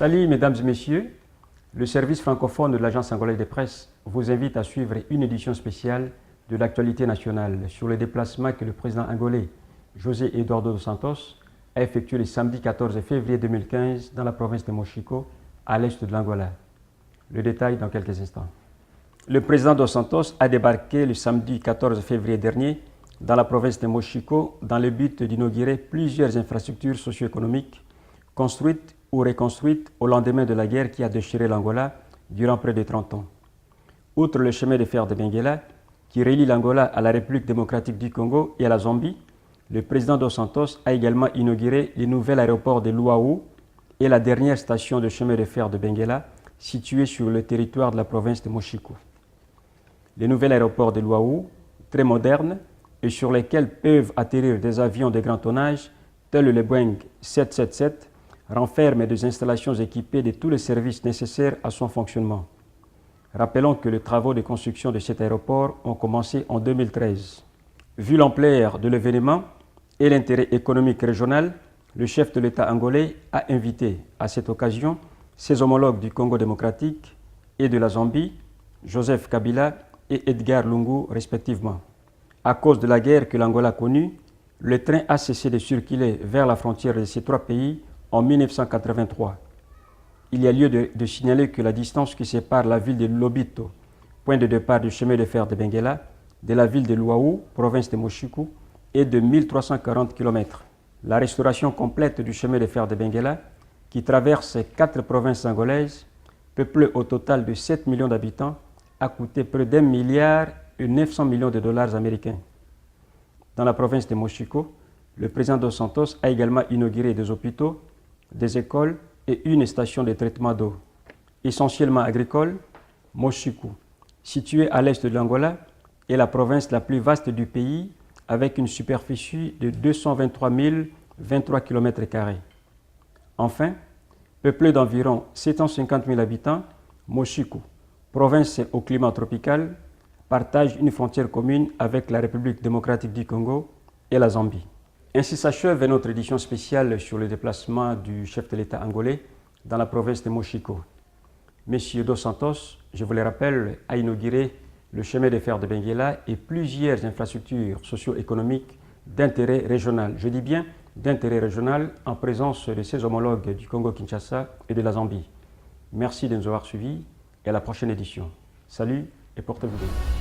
Salut mesdames et messieurs, le service francophone de l'Agence angolaise de presse vous invite à suivre une édition spéciale de l'actualité nationale sur le déplacement que le président angolais José Eduardo dos Santos a effectué le samedi 14 février 2015 dans la province de Mochico, à l'est de l'Angola. Le détail dans quelques instants. Le président dos Santos a débarqué le samedi 14 février dernier dans la province de Mochico dans le but d'inaugurer plusieurs infrastructures socio-économiques construites ou reconstruites au lendemain de la guerre qui a déchiré l'Angola durant près de 30 ans. Outre le chemin de fer de Benguela, qui relie l'Angola à la République démocratique du Congo et à la Zambie, le président dos Santos a également inauguré le nouvel aéroport de Luau et la dernière station de chemin de fer de Benguela, située sur le territoire de la province de Mochico. Le nouvel aéroport de Luau, très moderne et sur lequel peuvent atterrir des avions de grand tonnage, tels le Boeing 777, renferme des installations équipées de tous les services nécessaires à son fonctionnement. Rappelons que les travaux de construction de cet aéroport ont commencé en 2013. Vu l'ampleur de l'événement et l'intérêt économique régional, le chef de l'État angolais a invité à cette occasion ses homologues du Congo démocratique et de la Zambie, Joseph Kabila et Edgar Lungu respectivement. À cause de la guerre que l'Angola connut, le train a cessé de circuler vers la frontière de ces trois pays en 1983. Il y a lieu de signaler que la distance qui sépare la ville de Lobito, point de départ du chemin de fer de Benguela, de la ville de Luau, province de Mochico, est de 1340 km. La restauration complète du chemin de fer de Benguela, qui traverse 4 provinces angolaises, peuplées au total de 7 millions d'habitants, a coûté près d'1,9 milliard de dollars américains. Dans la province de Mochico, le président dos Santos a également inauguré des hôpitaux, des écoles et une station de traitement d'eau. Essentiellement agricole, Mochico, située à l'est de l'Angola, est la province la plus vaste du pays avec une superficie de 223 023 km². Enfin, peuplée d'environ 750 000 habitants, Mochico, province au climat tropical, partage une frontière commune avec la République démocratique du Congo et la Zambie. Ainsi s'achève notre édition spéciale sur le déplacement du chef de l'État angolais dans la province de Mochico. Monsieur dos Santos, je vous le rappelle, a inauguré le chemin de fer de Benguela et plusieurs infrastructures socio-économiques d'intérêt régional. Je dis bien d'intérêt régional en présence de ses homologues du Congo-Kinshasa et de la Zambie. Merci de nous avoir suivis et à la prochaine édition. Salut et portez-vous bien.